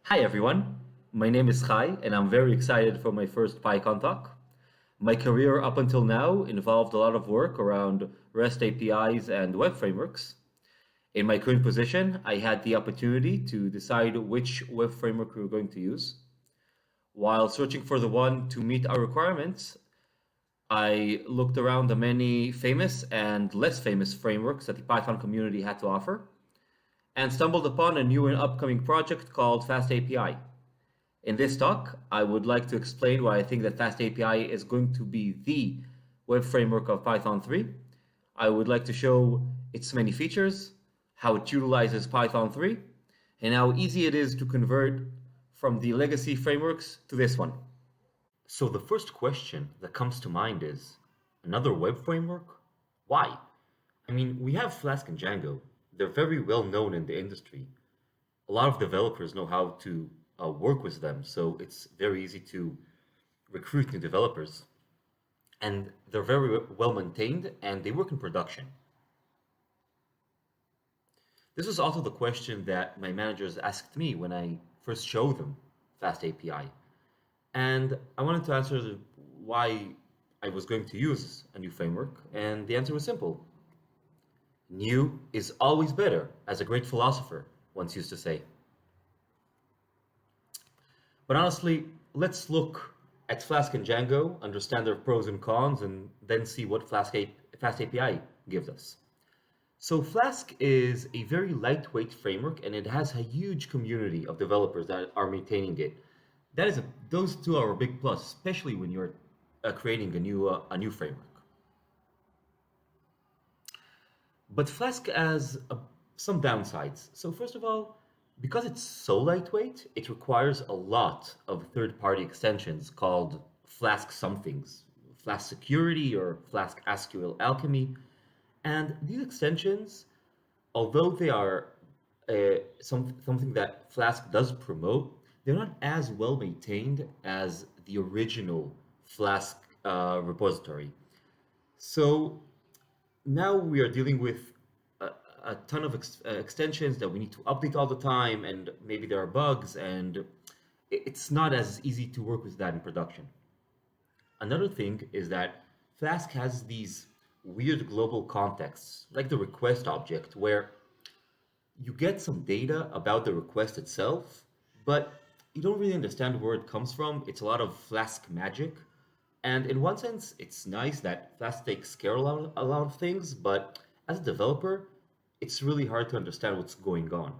Hi everyone, my name is Chai and I'm very excited for my first PyCon talk. My career up until now involved a lot of work around REST APIs and web frameworks. In my current position, I had the opportunity to decide which web framework we were going to use. While searching for the one to meet our requirements, I looked around the many famous and less famous frameworks that the Python community had to offer and stumbled upon a new and upcoming project called FastAPI. In this talk, I would like to explain why I think that FastAPI is going to be the web framework of Python 3. I would like to show its many features, how it utilizes Python 3, and how easy it is to convert from the legacy frameworks to this one. So the first question that comes to mind is, another web framework? Why? I mean, we have Flask and Django. They're very well known in the industry. A lot of developers know how to work with them, so it's very easy to recruit new developers. And they're very well maintained and they work in production. This was also the question that my managers asked me when I first showed them FastAPI. And I wanted to answer why I was going to use a new framework, and the answer was simple. New is always better, as a great philosopher once used to say. But honestly, let's look at Flask and Django, understand their pros and cons, and then see what FastAPI gives us. So Flask is a very lightweight framework, and it has a huge community of developers that are maintaining it. Those two are a big plus, especially when you're creating a new framework. But Flask has some downsides. So first of all, because it's so lightweight, it requires a lot of third-party extensions called Flask somethings, Flask security or Flask SQL alchemy. And these extensions, although they are something that Flask does promote, they're not as well maintained as the original Flask repository. So now we are dealing with a ton of extensions that we need to update all the time, and maybe there are bugs, and it's not as easy to work with that in production. Another thing is that Flask has these weird global contexts, like the request object, where you get some data about the request itself, but you don't really understand where it comes from. It's a lot of Flask magic. And in one sense, it's nice that Flask takes care of a lot of things, but as a developer, it's really hard to understand what's going on.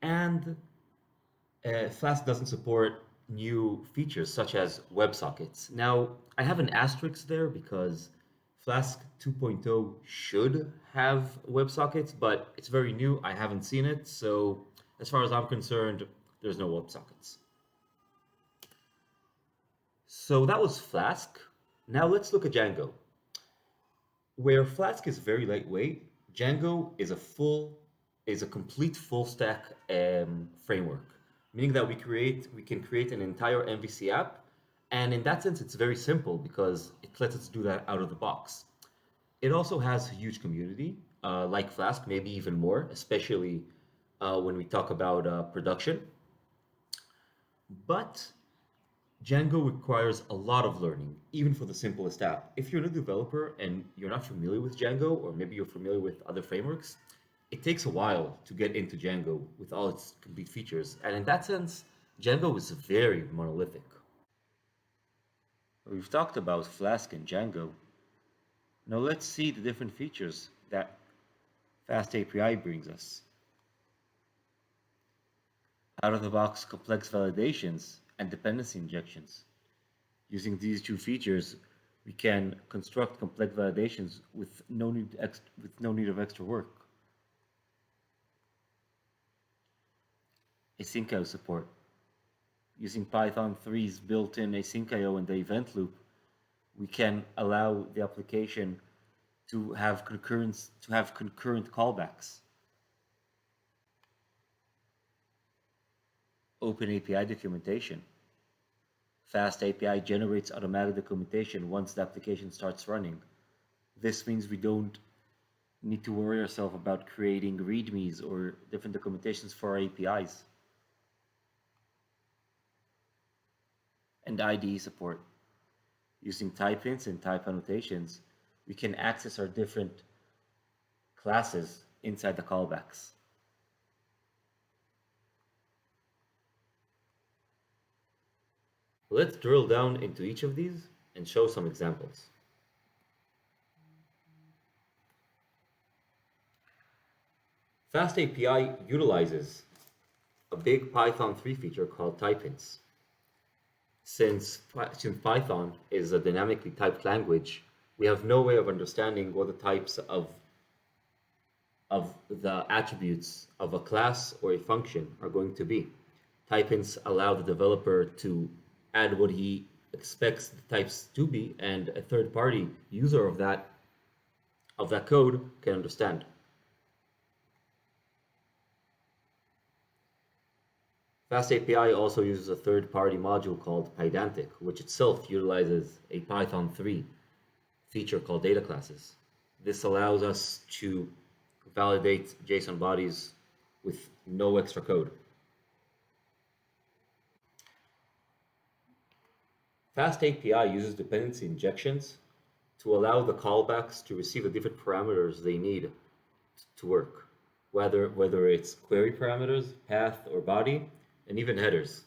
And Flask doesn't support new features such as WebSockets. Now, I have an asterisk there because Flask 2.0 should have WebSockets, but it's very new. I haven't seen it, so as far as I'm concerned, there's no WebSockets. So that was Flask. Now let's look at Django. Where Flask is very lightweight, Django is a complete full stack framework, meaning that we can create an entire MVC app, and in that sense, it's very simple because it lets us do that out of the box. It also has a huge community, like Flask, maybe even more, especially when we talk about production. But Django requires a lot of learning, even for the simplest app. If you're a new developer and you're not familiar with Django, or maybe you're familiar with other frameworks, it takes a while to get into Django with all its complete features. And in that sense, Django is very monolithic. We've talked about Flask and Django. Now let's see the different features that FastAPI brings us. Out-of-the-box complex validations and dependency injections. Using these two features, we can construct complex validations with no need of extra work. Syncio support. Using Python 3's built-in asyncio and the event loop, we can allow the application to have concurrent callbacks. OpenAPI documentation. FastAPI generates automatic documentation once the application starts running. This means we don't need to worry ourselves about creating readmes or different documentations for our APIs. and IDE support. Using type hints and type annotations, we can access our different classes inside the callbacks. Let's drill down into each of these and show some examples. FastAPI utilizes a big Python 3 feature called type hints. Since Python is a dynamically typed language, we have no way of understanding what the types of the attributes of a class or a function are going to be. Type hints allow the developer to add what he expects the types to be, and a third-party user of that code can understand. FastAPI also uses a third-party module called Pydantic, which itself utilizes a Python 3 feature called data classes. This allows us to validate JSON bodies with no extra code. FastAPI uses dependency injections to allow the callbacks to receive the different parameters they need to work, whether it's query parameters, path, or body, and even headers.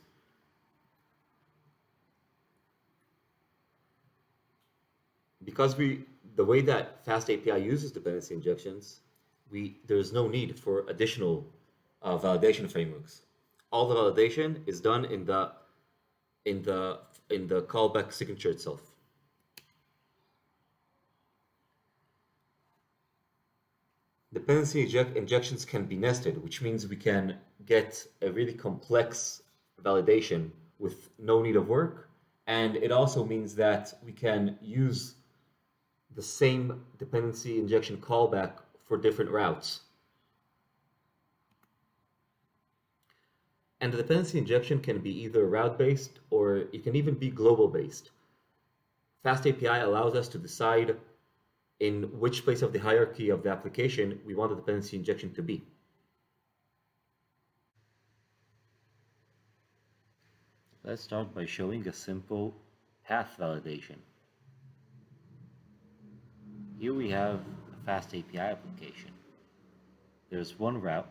Because the way that FastAPI uses dependency injections, there's no need for additional validation frameworks. All the validation is done in the callback signature itself. Dependency injections can be nested, which means we can get a really complex validation with no need of work. And it also means that we can use the same dependency injection callback for different routes. And the dependency injection can be either route-based or it can even be global-based. FastAPI allows us to decide in which place of the hierarchy of the application we want the dependency injection to be. Let's start by showing a simple path validation. Here we have a FastAPI application. There's one route,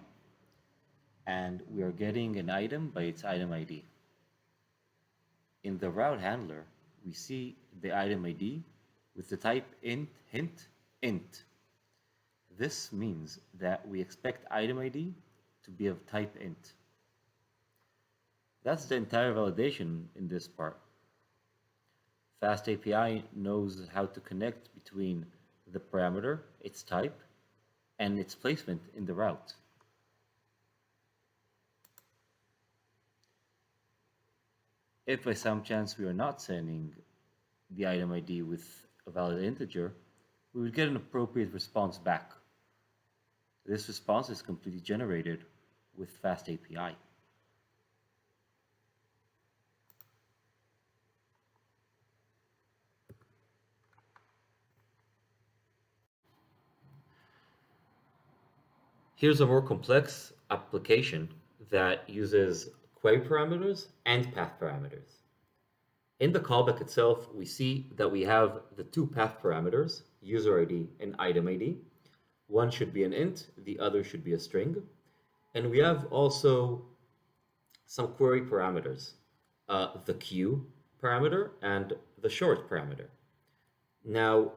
and we are getting an item by its item ID. In the route handler, we see the item ID with the type int. This means that we expect item ID to be of type int. That's the entire validation in this part. FastAPI knows how to connect between the parameter, its type, and its placement in the route. If by some chance we are not sending the item ID with a valid integer, we would get an appropriate response back. This response is completely generated with FastAPI. Here's a more complex application that uses query parameters and path parameters. In the callback itself, we see that we have the two path parameters, user ID and item ID. One should be an int, the other should be a string. And we have also some query parameters, the queue parameter and the short parameter. Now,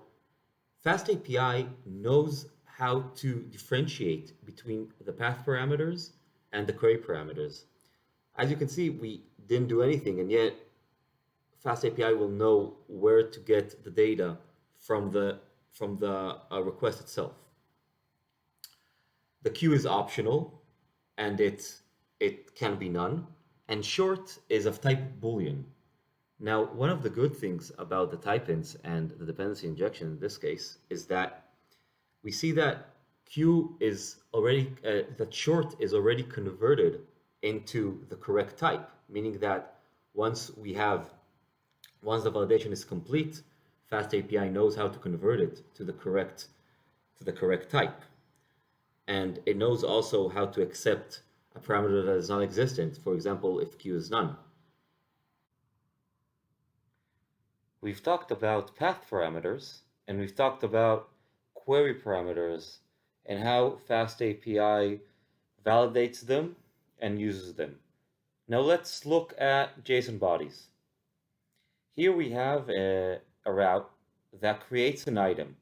FastAPI knows how to differentiate between the path parameters and the query parameters. As you can see, we didn't do anything, and yet FastAPI will know where to get the data from the request itself. The queue is optional, and it can be none, and short is of type Boolean. Now, one of the good things about the type hints and the dependency injection in this case is that we see that queue is already, that short is already converted into the correct type, meaning that once the validation is complete, FastAPI knows how to convert it to the correct type. And it knows also how to accept a parameter that is non-existent, for example, if queue is none. We've talked about path parameters, and we've talked about query parameters and how FastAPI validates them and uses them. Now let's look at JSON bodies. Here we have a route that creates an item.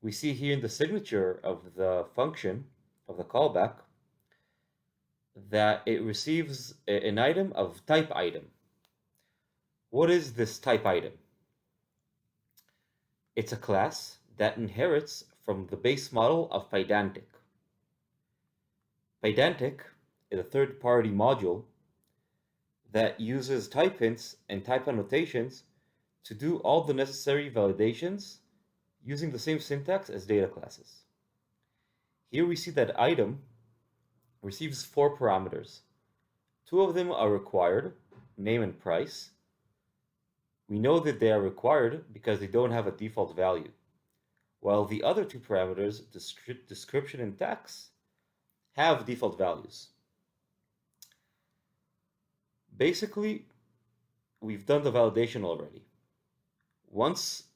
We see here in the signature of the function, of the callback, that it receives an item of type item. What is this type item? It's a class that inherits from the base model of Pydantic. Pydantic is a third-party module that uses type hints and type annotations to do all the necessary validations using the same syntax as data classes. Here we see that item receives 4 parameters. 2 of them are required, name and price. We know that they are required because they don't have a default value, while the other 2 parameters, description and tax, have default values. Basically, we've done the validation already. Once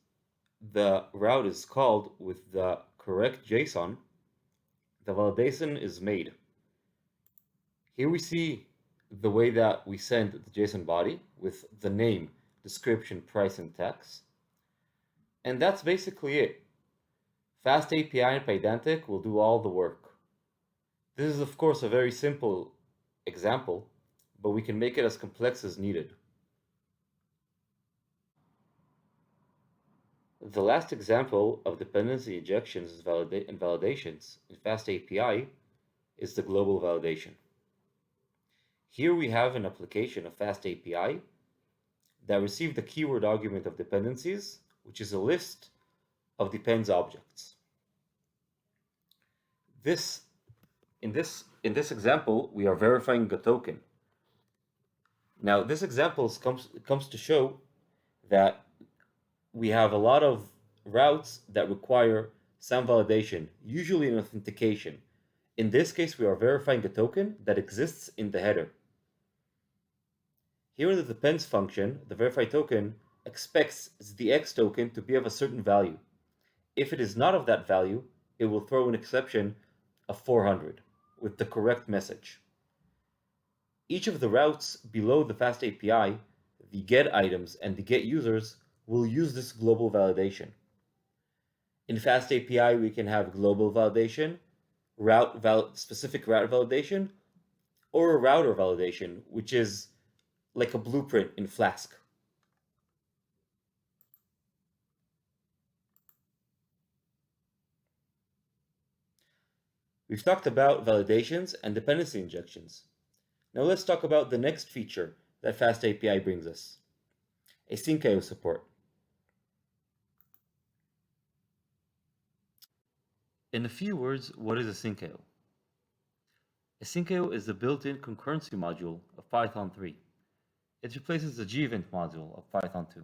the route is called with the correct JSON, the validation is made. Here we see the way that we send the JSON body with the name, description, price, and tax. And that's basically it. FastAPI and Pydantic will do all the work. This is of course a very simple example, but we can make it as complex as needed. The last example of dependency injections and validations in FastAPI is the global validation. Here we have an application of FastAPI that received the keyword argument of dependencies, which is a list of depends objects. In this example, we are verifying a token. Now, this example comes to show that we have a lot of routes that require some validation, usually an authentication. In this case, we are verifying a token that exists in the header. Here in the depends function, the verify token expects the X token to be of a certain value. If it is not of that value, it will throw an exception of 400 with the correct message. Each of the routes below the FastAPI, the get items and the get users, will use this global validation. In FastAPI, we can have global validation, specific route validation, or a router validation, which is like a blueprint in Flask. We've talked about validations and dependency injections. Now let's talk about the next feature that FastAPI brings us, Syncio support. In a few words, what is Syncio? Syncio is the built-in concurrency module of Python3. It replaces the gevent module of Python2.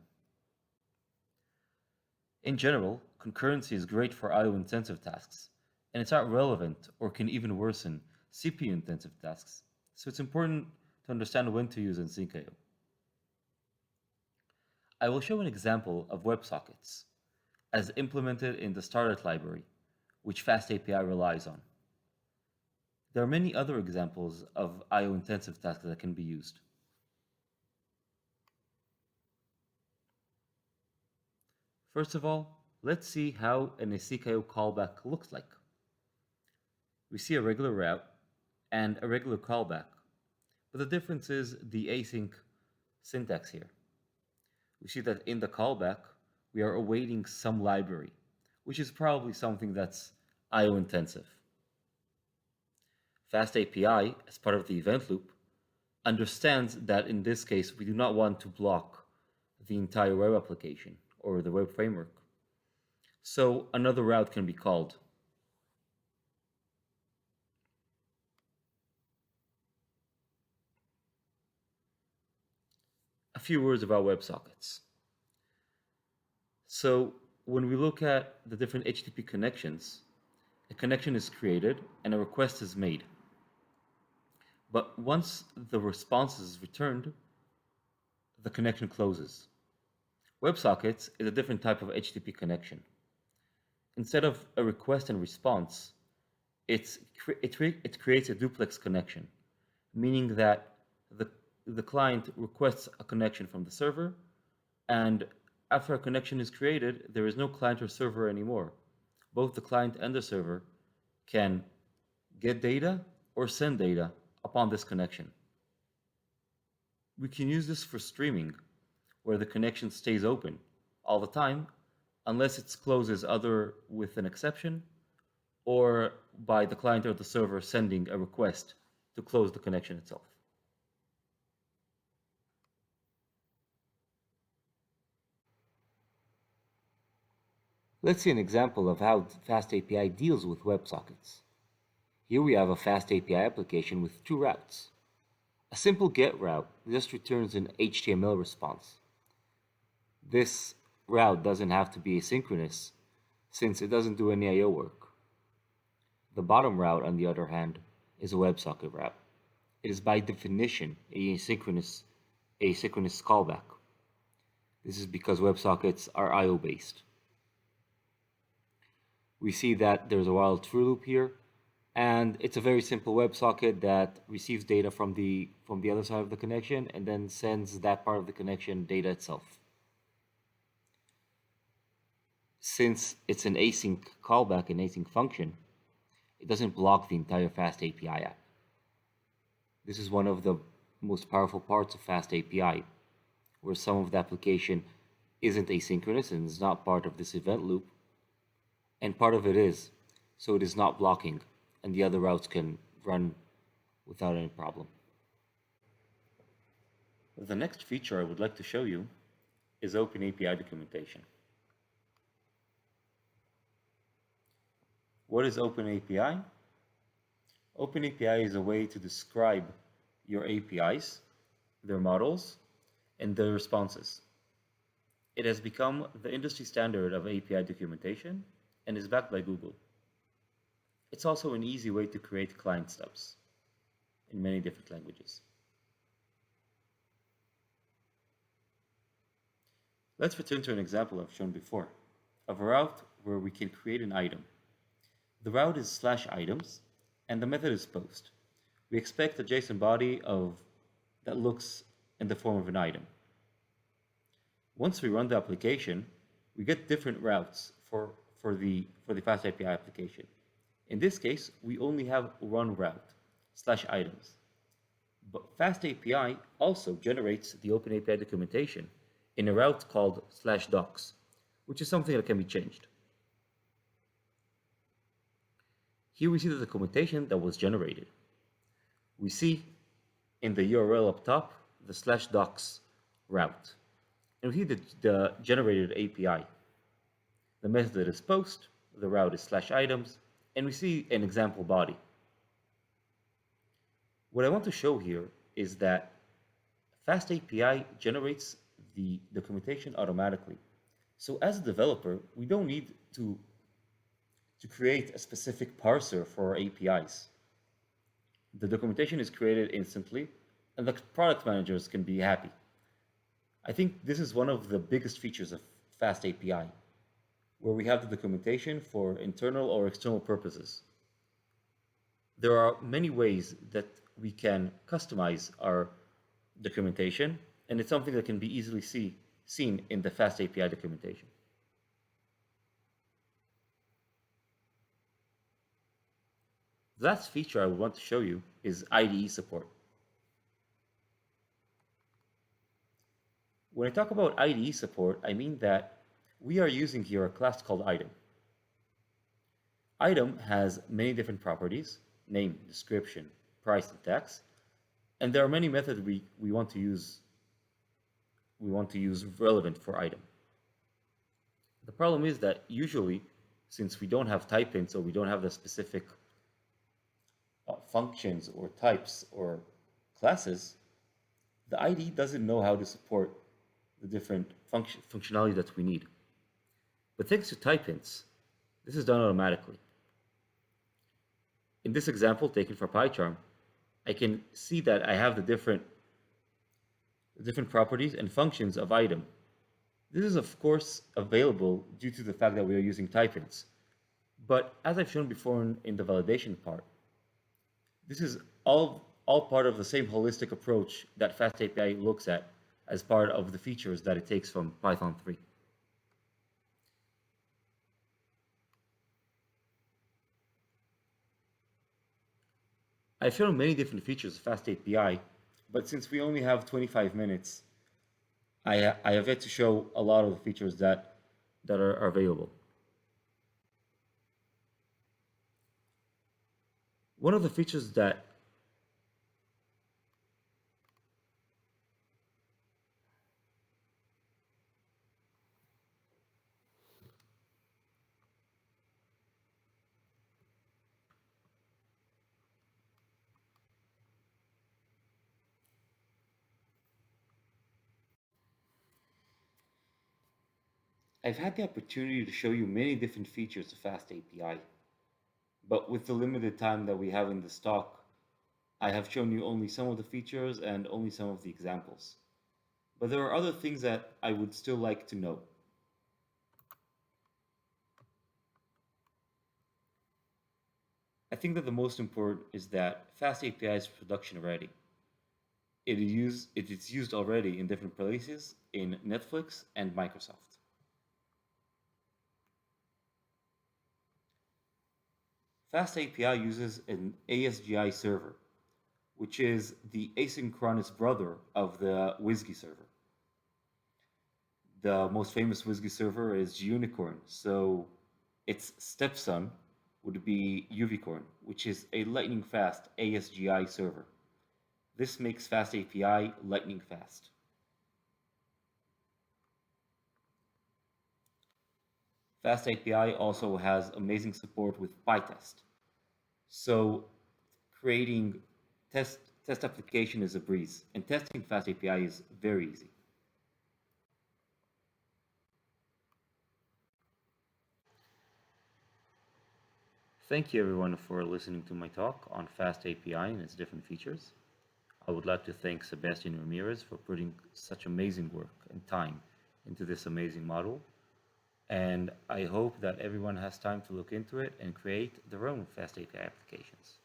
In general, concurrency is great for IO-intensive tasks, and it's not relevant or can even worsen CPU-intensive tasks, so it's important to understand when to use Syncio. I will show an example of Websockets, as implemented in the Starlet library, which FastAPI relies on. There are many other examples of IO-intensive tasks that can be used. First of all, let's see how an Syncio callback looks like. We see a regular route and a regular callback, but the difference is the async syntax here. We see that in the callback, we are awaiting some library, which is probably something that's IO intensive. FastAPI, as part of the event loop, understands that in this case, we do not want to block the entire web application or the web framework. So another route can be called. A few words about WebSockets. So when we look at the different HTTP connections, a connection is created and a request is made. But once the response is returned, the connection closes. WebSockets is a different type of HTTP connection. Instead of a request and response, it creates a duplex connection, meaning that the client requests a connection from the server, and after a connection is created, there is no client or server anymore. Both the client and the server can get data or send data upon this connection. We can use this for streaming, where the connection stays open all the time, unless it closes other with an exception, or by the client or the server sending a request to close the connection itself. Let's see an example of how FastAPI deals with WebSockets. Here we have a FastAPI application with two routes. A simple GET route just returns an HTML response. This route doesn't have to be asynchronous since it doesn't do any I/O work. The bottom route, on the other hand, is a WebSocket route. It is by definition a synchronous callback. This is because WebSockets are I/O based. We see that there's a while true loop here, and it's a very simple WebSocket that receives data from the other side of the connection and then sends that part of the connection data itself. Since it's an async callback, an async function, it doesn't block the entire FastAPI app. This is one of the most powerful parts of FastAPI, where some of the application isn't asynchronous and is not part of this event loop, and part of it is, so it is not blocking, and the other routes can run without any problem. The next feature I would like to show you is OpenAPI documentation. What is OpenAPI? OpenAPI is a way to describe your APIs, their models, and their responses. It has become the industry standard of API documentation and is backed by Google. It's also an easy way to create client stubs in many different languages. Let's return to an example I've shown before, of a route where we can create an item. The route is /items, and the method is post. We expect a JSON body that looks in the form of an item. Once we run the application, we get different routes for the FastAPI application. In this case, we only have one route, /items. But FastAPI also generates the OpenAPI documentation in a route called /docs, which is something that can be changed. Here we see the documentation that was generated. We see in the URL up top the /docs route, and we see the generated API. The method is post, the route is /items, and we see an example body. What I want to show here is that FastAPI generates the documentation automatically. So as a developer, we don't need to create a specific parser for our APIs. The documentation is created instantly, and the product managers can be happy. I think this is one of the biggest features of FastAPI, where we have the documentation for internal or external purposes. There are many ways that we can customize our documentation, and it's something that can be easily seen in the FastAPI documentation. The last feature I want to show you is IDE support. When I talk about IDE support, I mean that we are using here a class called item. Item has many different properties, name, description, price, and tax, and there are many methods we want to use relevant for item. The problem is that usually, since we don't have type hints or we don't have the specific functions or types or classes, the IDE doesn't know how to support the different functionality that we need. But thanks to type hints, this is done automatically. In this example taken for PyCharm, I can see that I have the different properties and functions of item. This is of course available due to the fact that we are using type-ins. But as I've shown before in the validation part, this is all part of the same holistic approach that FastAPI looks at as part of the features that it takes from Python 3. I've shown many different features of FastAPI, but since we only have 25 minutes, I have yet to show a lot of the features that are available. One of the features that I've had the opportunity to show you many different features of FastAPI, but with the limited time that we have in this talk, I have shown you only some of the features and only some of the examples. But there are other things that I would still like to note. I think that the most important is that FastAPI is production ready. It is used already in different places in Netflix and Microsoft. FastAPI uses an ASGI server, which is the asynchronous brother of the WSGI server. The most famous WSGI server is Unicorn, so its stepson would be uvicorn, which is a lightning fast ASGI server. This makes FastAPI lightning fast. FastAPI also has amazing support with PyTest. So creating test application is a breeze, and testing FastAPI is very easy. Thank you everyone for listening to my talk on FastAPI and its different features. I would like to thank Sebastian Ramirez for putting such amazing work and time into this amazing model. And I hope that everyone has time to look into it and create their own FastAPI applications.